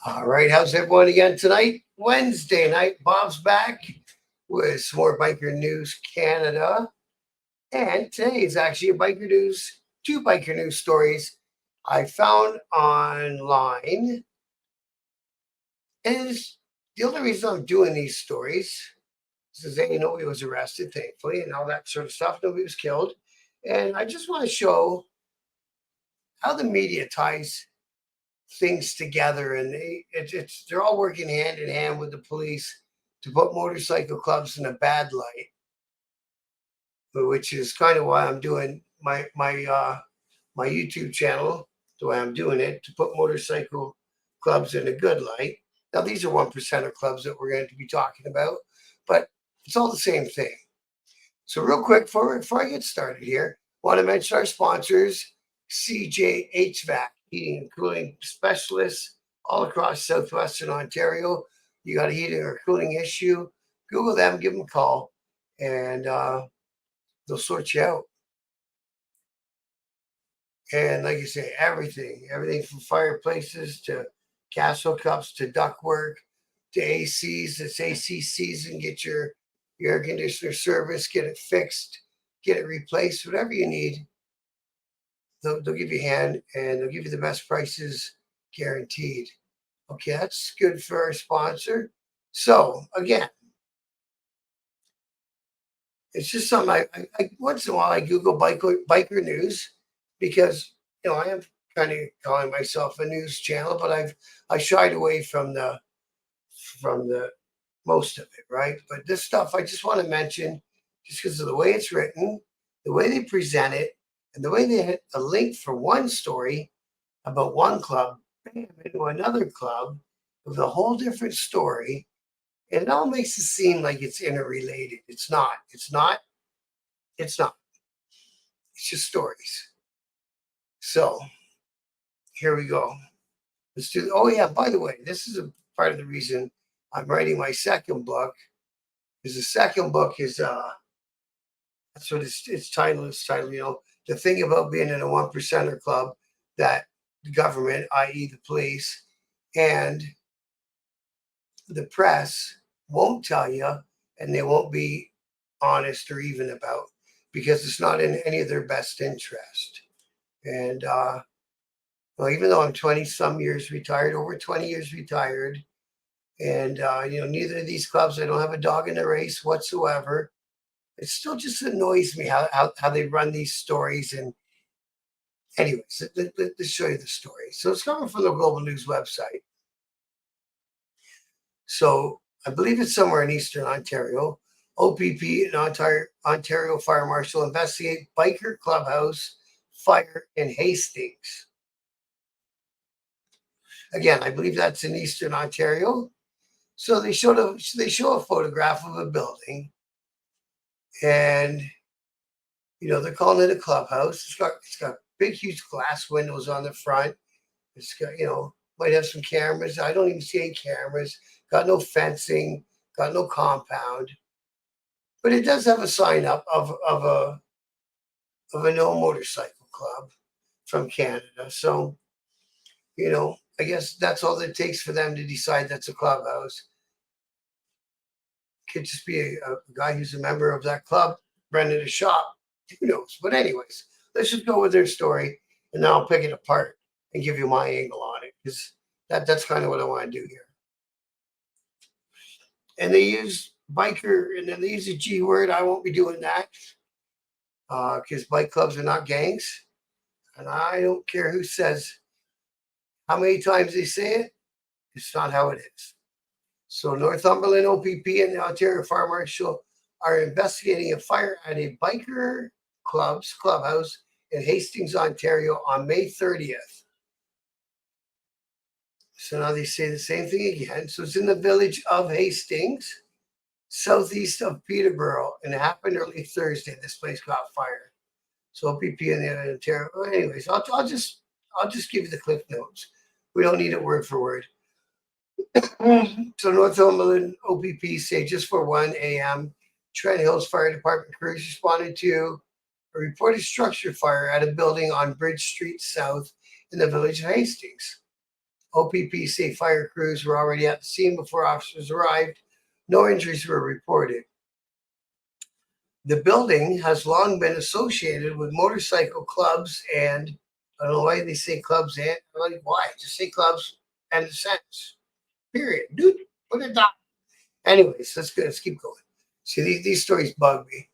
All right, how's everyone again tonight? Wednesday night, Bob's back with some more Biker News Canada. And today is actually two Biker News stories I found online. And the only reason I'm doing these stories is that nobody was arrested, thankfully, and all that sort of stuff. Nobody was killed. And I just want to show how the media ties things together, and they're all working hand in hand with the police to put motorcycle clubs in a bad light, which is kind of why I'm doing my YouTube channel, the way I'm doing it, to put motorcycle clubs in a good light. Now these are 1%er clubs that we're going to be talking about, but it's all the same thing. So real quick, before I get started here, I want to mention our sponsors, CJ HVAC, heating and cooling specialists all across southwestern Ontario. You got a heating or cooling issue, Google them, give them a call, and they'll sort you out. And like I say, everything from fireplaces to gas hookups to ductwork to ACs. It's AC season. Get your air conditioner service, get it fixed, get it replaced, whatever you need. They'll give you a hand, and they'll give you the best prices guaranteed. Okay, that's good for our sponsor. So again, it's just something I once in a while I Google biker news, because I am kind of calling myself a news channel, but I shied away from the most of it, right? But this stuff I just want to mention just because of the way it's written, the way they present it, and the way they hit a link for one story about one club, bam, into another club with a whole different story. And it all makes it seem like it's interrelated. It's not. It's not. It's not. It's just stories. So here we go. Let's do. Oh yeah. By the way, this is a part of the reason I'm writing my second book. Because the second book is that's what its title is. The thing about being in a 1%er club that the government, i.e., the police and the press, won't tell you, and they won't be honest or even about, because it's not in any of their best interest. And well, even though I'm 20 some years retired, over 20 years retired, and neither of these clubs, I don't have a dog in the race whatsoever. It still just annoys me how they run these stories. And anyways, let's show you the story. So it's coming from the Global News website. So I believe it's somewhere in Eastern Ontario. OPP and Ontario Fire Marshal investigate biker clubhouse fire in Hastings. Again, I believe that's in Eastern Ontario. So they show a photograph of a building, and they're calling it a clubhouse. It's got big, huge glass windows on the front. It's got might have some cameras. I don't even see any cameras. Got no fencing. Got no compound. But it does have a sign up of a no motorcycle club from Canada. So I guess that's all it takes for them to decide that's a clubhouse. Could just be a guy who's a member of that club, rented a shop. Who knows? But anyways, let's just go with their story, and then I'll pick it apart and give you my angle on it, because that's kind of what I want to do here. And they use biker, and then they use a G word. I won't be doing that, because bike clubs are not gangs. And I don't care who says how many times they say it. It's not how it is. So Northumberland OPP and the Ontario Fire Marshal are investigating a fire at a biker clubhouse in Hastings, Ontario on May 30th. So now they say the same thing again. So it's in the village of Hastings, southeast of Peterborough, and it happened early Thursday. This place got fired. So OPP and the Ontario. Well, anyways, I'll just give you the cliff notes. We don't need it word for word. So Northumberland OPP say just for 1 a.m., Trent Hills Fire Department crews responded to a reported structure fire at a building on Bridge Street South in the village of Hastings. OPP say fire crews were already at the scene before officers arrived. No injuries were reported. The building has long been associated with motorcycle clubs and I don't know why they say clubs and like why? Just say clubs and the sentence. Period. Dude, put it down. Anyways, let's keep going. See, these stories bug me.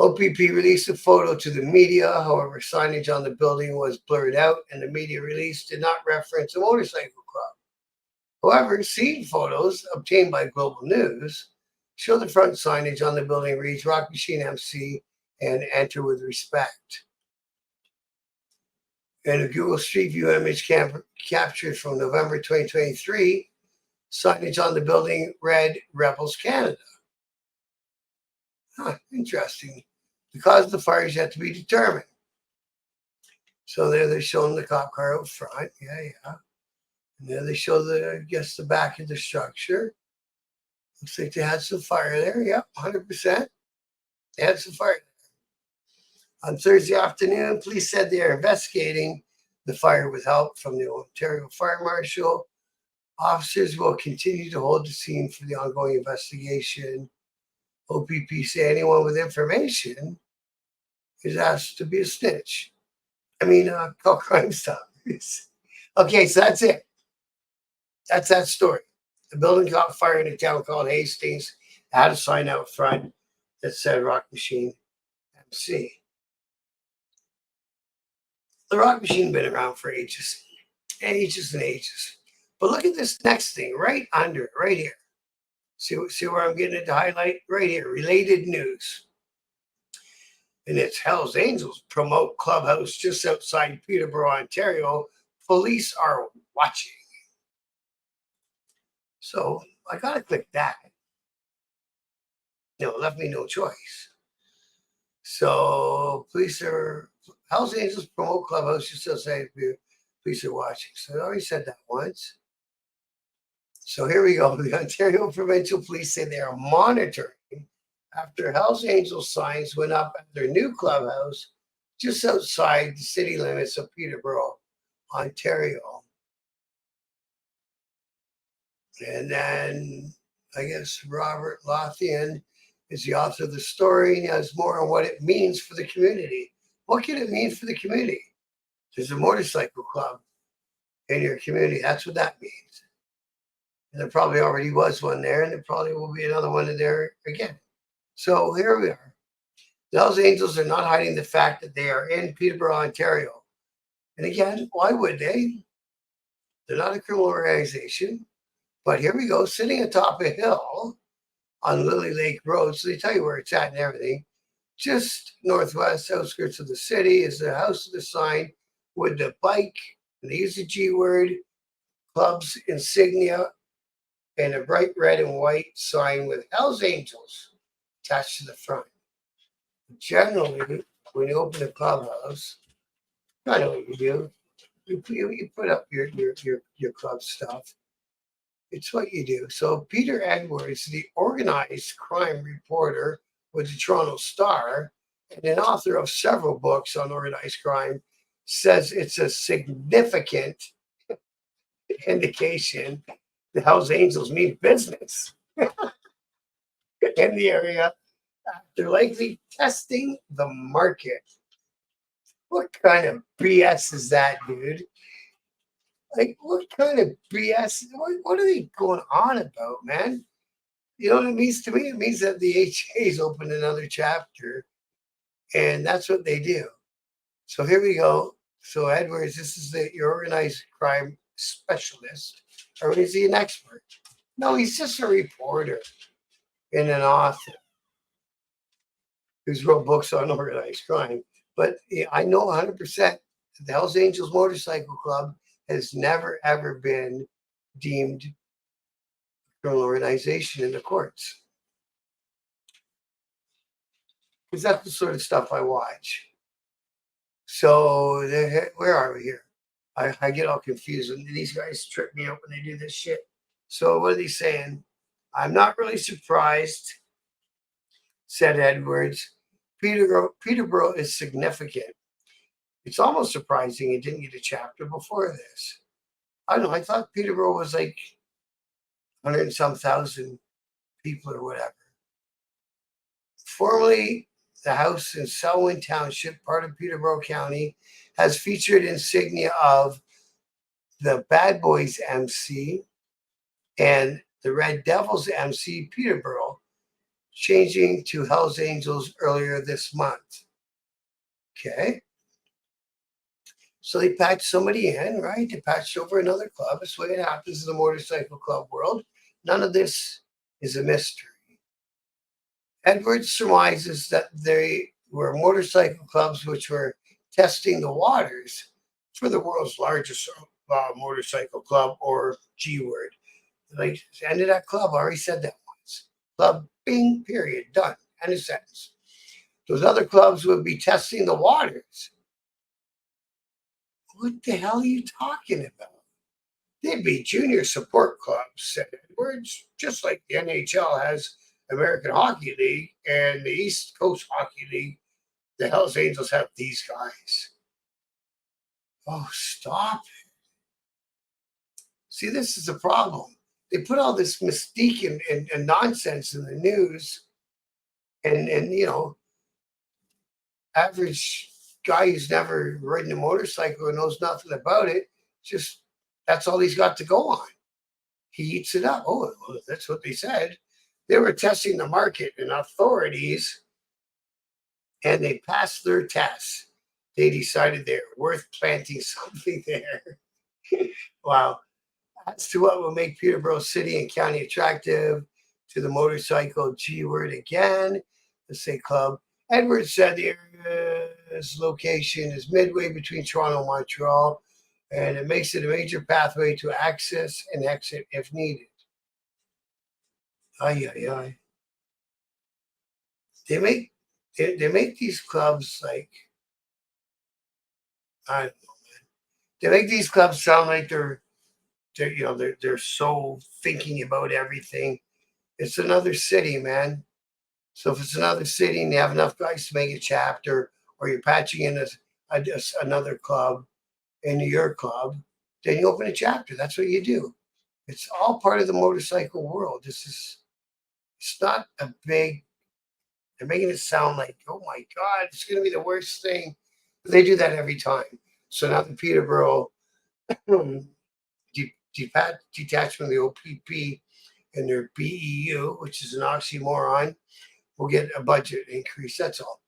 OPP released a photo to the media. However, signage on the building was blurred out, and the media release did not reference a motorcycle club. However, scene photos obtained by Global News show the front signage on the building reads Rock Machine MC and Enter with Respect. And a Google Street View image captured from November 2023, signage on the building read Rebels Canada. Interesting. The cause of the fire is yet to be determined. So there they're showing the cop car out front. Yeah. And there they show the back of the structure. Looks like they had some fire there. Yep, 100%. They had some fire there. On Thursday afternoon, police said they are investigating the fire with help from the Ontario Fire Marshal. Officers will continue to hold the scene for the ongoing investigation. OPP say anyone with information is asked to be a snitch. Call Crime Stoppers. Okay, so that's it. That's that story. The building caught fire in a town called Hastings. Had a sign out front that said Rock Machine MC. The Rock Machine been around for ages and ages. But look at this next thing right under it, right here. See where I'm getting it to highlight? Right here, related news. And it's Hell's Angels promote clubhouse just outside Peterborough, Ontario. Police are watching. So I gotta click that. Left me no choice. So Hell's Angels promote clubhouse just outside police are watching. So I already said that once. So here we go. The Ontario Provincial Police say they are monitoring after Hell's Angels signs went up at their new clubhouse just outside the city limits of Peterborough, Ontario. And then I guess Robert Lothian is the author of the story and he has more on what it means for the community. What can it mean for the community? There's a motorcycle club in your community. That's what that means. And there probably already was one there, and there probably will be another one in there again. So here we are. The Hells Angels are not hiding the fact that they are in Peterborough, Ontario. And again, why would they? They're not a criminal organization. But here we go, sitting atop a hill on Lily Lake Road. So they tell you where it's at and everything. Just northwest outskirts of the city is the house of the sign with the bike, and they use the G word, club's insignia, and a bright red and white sign with Hell's Angels attached to the front. Generally, when you open a clubhouse, I know what you do. You put up your club stuff. It's what you do. So Peter Edwards, the organized crime reporter with the Toronto Star and an author of several books on organized crime, says it's a significant indication the Hells Angels mean business in the area. They're likely testing the market. What kind of BS is that, dude? Like, what kind of BS? What are they going on about, man? You know what it means to me? It means that the HA's opened another chapter, and that's what they do. So here we go. So Edwards, this is your organized crime specialist, or is he an expert? No, he's just a reporter and an author who's wrote books on organized crime. But I know 100% the Hells Angels Motorcycle Club has never, ever been deemed a criminal organization in the courts. Because that's the sort of stuff I watch. So where are we here? I get all confused when these guys trip me up when they do this shit. So what are they saying? I'm not really surprised, said Edwards. Peterborough is significant. It's almost surprising it didn't get a chapter before this. I don't know. I thought Peterborough was like 100 and some thousand people or whatever. Formerly, the house in Selwyn Township, part of Peterborough County, has featured insignia of the Bad Boys MC and the Red Devils MC Peterborough, changing to Hell's Angels earlier this month. Okay. So they patched somebody in, right? They patched over another club. That's the way it happens in the motorcycle club world. None of this is a mystery. Edwards surmises that they were motorcycle clubs which were testing the waters for the world's largest motorcycle club, or G word. Like, end of that club. I already said that once. Club, bing, period, done. End of sentence. Those other clubs would be testing the waters. What the hell are you talking about? They'd be junior support clubs, said Edwards, just like the NHL has American Hockey League and the East Coast Hockey League. The Hells Angels have these guys. Oh, stop it. See, this is a problem. They put all this mystique and nonsense in the news, and average guy who's never ridden a motorcycle and knows nothing about it, just that's all he's got to go on. He eats it up. Oh, that's what they said. They were testing the market and authorities, and they passed their tests. They decided they were worth planting something there. Wow. As to what will make Peterborough City and County attractive to the motorcycle G word again, the say club. Edwards said the area's location is midway between Toronto and Montreal, and it makes it a major pathway to access and exit if needed. Ay, ay, ay. They make these clubs like, I don't know, man. They make these clubs sound like they're so thinking about everything. It's another city, man. So if it's another city and you have enough guys to make a chapter, or you're patching in another club into your club, then you open a chapter. That's what you do. It's all part of the motorcycle world. It's not a big, they're making it sound like, oh my God, it's going to be the worst thing. But they do that every time. So now the Peterborough detachment of the OPP and their BEU, which is an oxymoron, will get a budget increase. That's all.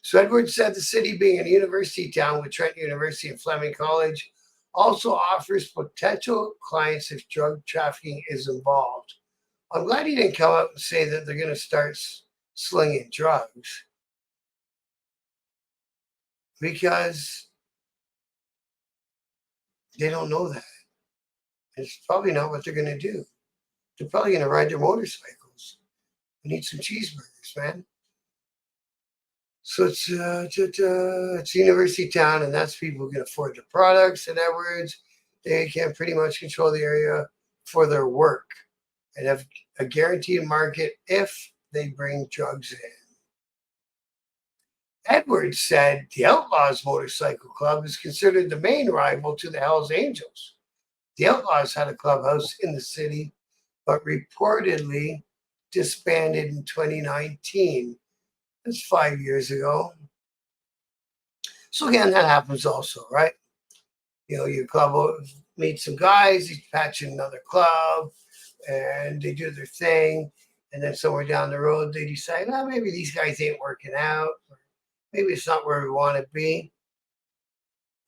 So Edwards said the city, being a university town with Trent University and Fleming College, also offers potential clients if drug trafficking is involved. I'm glad he didn't come out and say that they're going to start slinging drugs, because they don't know that. It's probably not what they're going to do. They're probably going to ride their motorcycles and eat some cheeseburgers, man. So it's a university town, and that's people who can afford the products. In other words, they can pretty much control the area for their work and have a guaranteed market if they bring drugs in. Edwards said the Outlaws Motorcycle Club is considered the main rival to the Hells Angels. The Outlaws had a clubhouse in the city, but reportedly disbanded in 2019. That's 5 years ago. So again, that happens also, right? Your club meet some guys, you patch in another club, and they do their thing. And then somewhere down the road, they decide, oh, maybe these guys ain't working out. Or maybe it's not where we want to be.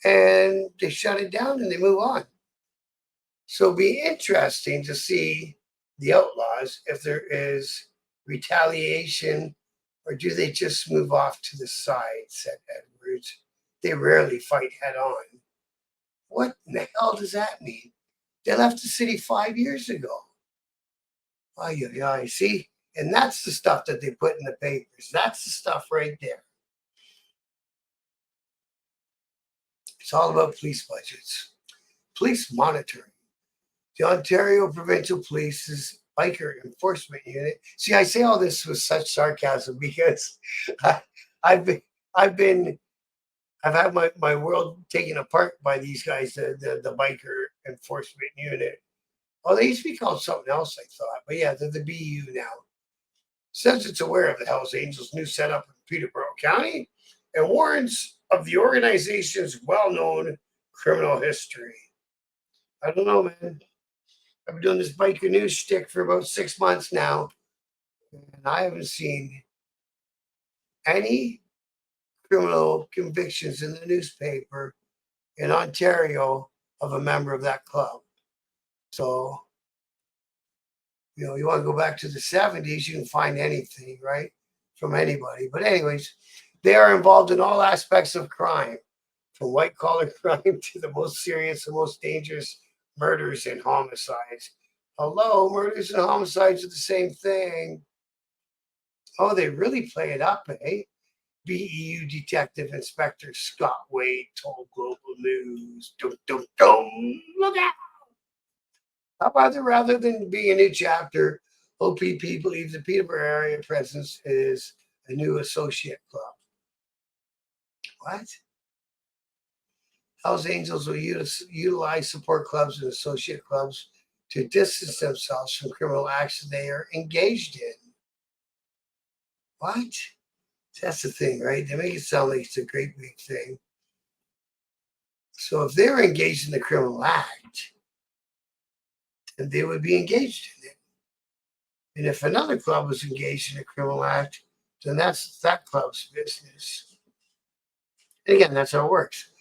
And they shut it down and they move on. So it'll be interesting to see the Outlaws, if there is retaliation, or do they just move off to the side, said Edwards. They rarely fight head on. What in the hell does that mean? They left the city 5 years ago. Ay, ay, ay. See? And that's the stuff that they put in the papers. That's the stuff right there. It's all about police budgets. Police monitoring. The Ontario Provincial Police's Biker Enforcement Unit. See, I say all this with such sarcasm because I've had my world taken apart by these guys, the Biker Enforcement Unit. Oh, they used to be called something else, I thought. But yeah, they're the BU now. Says it's aware of the Hells Angels' new setup in Peterborough County and warns of the organization's well-known criminal history. I don't know, man. I've been doing this biker news shtick for about 6 months now, and I haven't seen any criminal convictions in the newspaper in Ontario of a member of that club. So, you want to go back to the 70s, you can find anything, right? From anybody. But anyways, they are involved in all aspects of crime, from white collar crime to the most serious and most dangerous murders and homicides. Hello, murders and homicides are the same thing. Oh, they really play it up, eh? BEU Detective Inspector Scott Wade told Global News. Dum, dum, dum. Look out! How about it? Rather than being a new chapter, OPP believes the Peterborough area presence is a new associate club. What? Hells Angels will utilize support clubs and associate clubs to distance themselves from criminal action they are engaged in. What? That's the thing, right? They make it sound like it's a great big thing. So if they were engaged in the criminal act, then they would be engaged in it. And if another club was engaged in a criminal act, then that's that club's business. And again, that's how it works.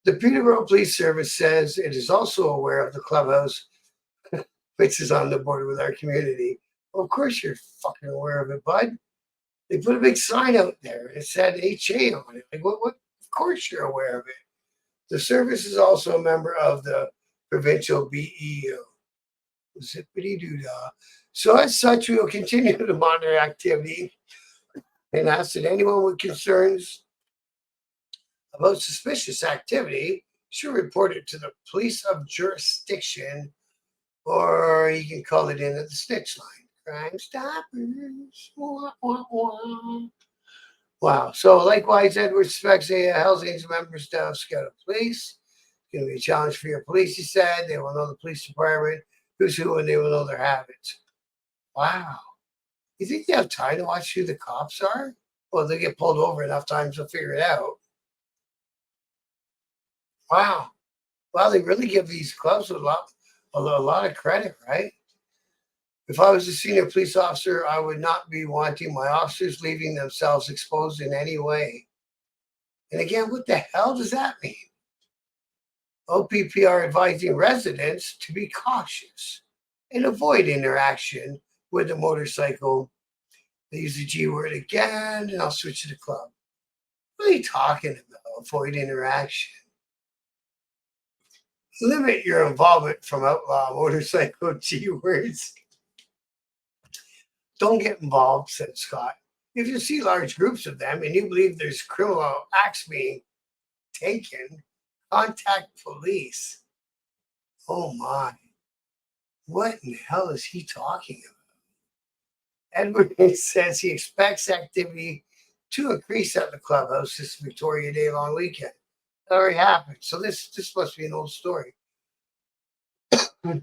The Peterborough Police Service says it is also aware of the clubhouse, which is on the border with our community. Well, of course you're fucking aware of it, bud. They put a big sign out there. It said HA on it. Like, what? Of course you're aware of it. The service is also a member of the provincial BEU. Zippity doo dah. So as such, we will continue to monitor activity and ask that anyone with concerns about suspicious activity should report it to the police of jurisdiction, or you can call it in at the snitch line. Crime Stoppers. Wah, wah, wah. Wow. So likewise, Edward suspects a Hells Angels members to Scout Police. It's going to be a challenge for your police, he said. They will know the police department, who's who, and they will know their habits. Wow. You think they have time to watch who the cops are? Well, they get pulled over enough times to figure it out. Wow. Wow, they really give these clubs a lot of credit, right? If I was a senior police officer, I would not be wanting my officers leaving themselves exposed in any way. And again, what the hell does that mean? OPP are advising residents to be cautious and avoid interaction with the motorcycle. They use the G word again, and I'll switch to the club. What are you talking about? Avoid interaction. Limit your involvement from outlaw motorcycle G words. Don't get involved, said Scott. If you see large groups of them and you believe there's criminal acts being taken, contact police. Oh my. What in the hell is he talking about? Edward says he expects activity to increase at the clubhouse this Victoria Day long weekend. That already happened. So this must be an old story.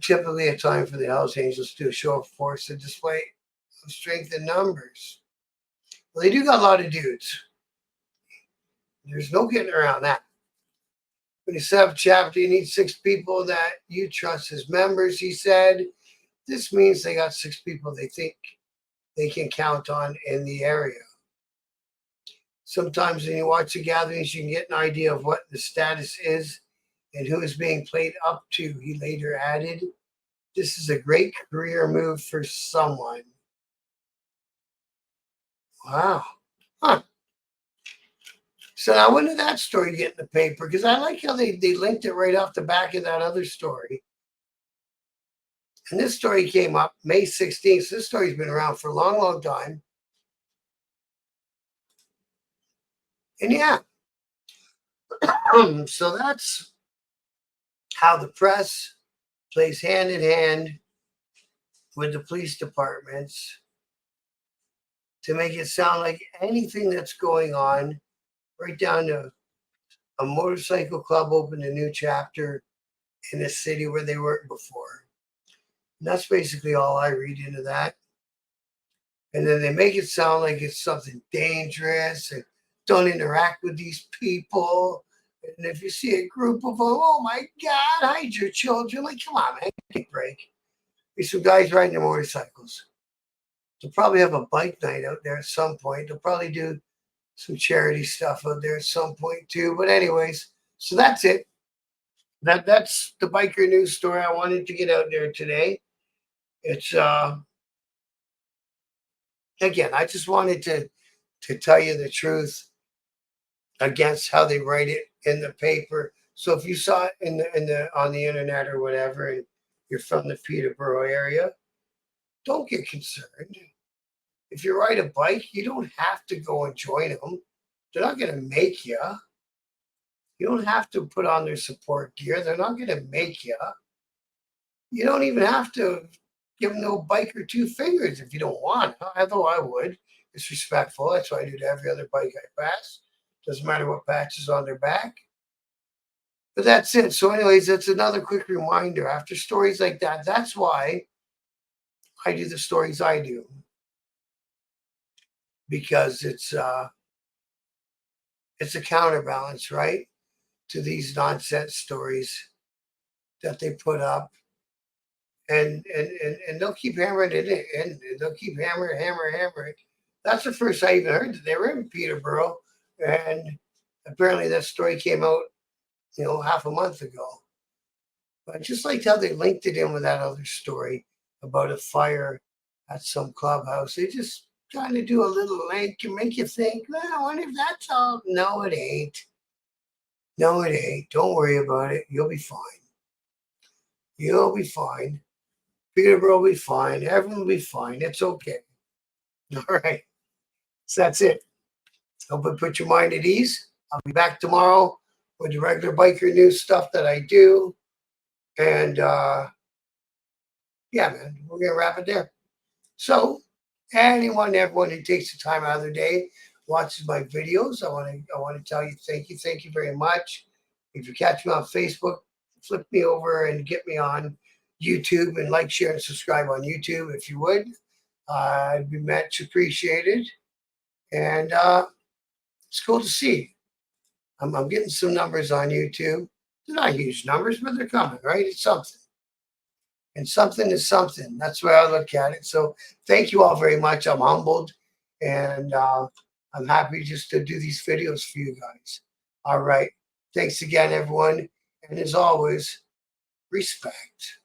Typically a time for the Hells Angels to show of force and display of strength in numbers. Well, they do got a lot of dudes. There's no getting around that. When you set up a chapter, you need 6 people that you trust as members, he said. This means they got 6 people they think they can count on in the area. Sometimes when you watch the gatherings, you can get an idea of what the status is and who is being played up to, he later added. This is a great career move for someone. Wow. Huh. So now when did that story get in the paper? Because I like how they linked it right off the back of that other story. And this story came up May 16th. So this story's been around for a long, long time. And yeah. So that's how the press plays hand in hand with the police departments to make it sound like anything that's going on, right down to a motorcycle club opened a new chapter in the city where they weren't before. And that's basically all I read into that. And then they make it sound like it's something dangerous and don't interact with these people. And if you see a group of them, oh my God, hide your children. Like, come on, man, take a break. There's some guys riding their motorcycles. They'll probably have a bike night out there at some point. They'll probably do some charity stuff out there at some point too. But anyways, so that's it. That's the biker news story I wanted to get out there today. It's again, I just wanted to tell you the truth against how they write it in the paper. So if you saw it in the on the internet or whatever, and you're from the Peterborough area, don't get concerned. If you ride a bike, you don't have to go and join them. They're not going to make you. You don't have to put on their support gear. They're not going to make you. You don't even have to give them no bike or two fingers if you don't want. Although I would. It's respectful. That's what I do to every other bike I pass. Doesn't matter what patch is on their back. But that's it. So anyways, that's another quick reminder. After stories like that, that's why I do the stories I do. Because it's a counterbalance, right, to these nonsense stories that they put up. And they'll keep hammering it in, and they'll keep hammering. That's the first I even heard that they were in Peterborough, and apparently that story came out, half a month ago. But I just liked how they linked it in with that other story about a fire at some clubhouse. They just kind of do a little link and make you think, well, I wonder if that's all. No, it ain't. No, it ain't. Don't worry about it. You'll be fine. You'll be fine. Peterborough will be fine. Everyone will be fine. It's okay. All right. So that's it. Hope I put your mind at ease. I'll be back tomorrow with the regular biker news stuff that I do. And yeah, man, we're gonna wrap it there. So everyone who takes the time out of their day watches my videos, I want to tell you thank you very much. If you catch me on Facebook, flip me over and get me on YouTube and like, share, and subscribe on YouTube if you would. I'd be much appreciated. And it's cool to see. I'm getting some numbers on YouTube. They're not huge numbers, but they're coming, right? It's something. And something is something. That's the way I look at it. So thank you all very much. I'm humbled. And I'm happy just to do these videos for you guys. All right. Thanks again, everyone. And as always, respect.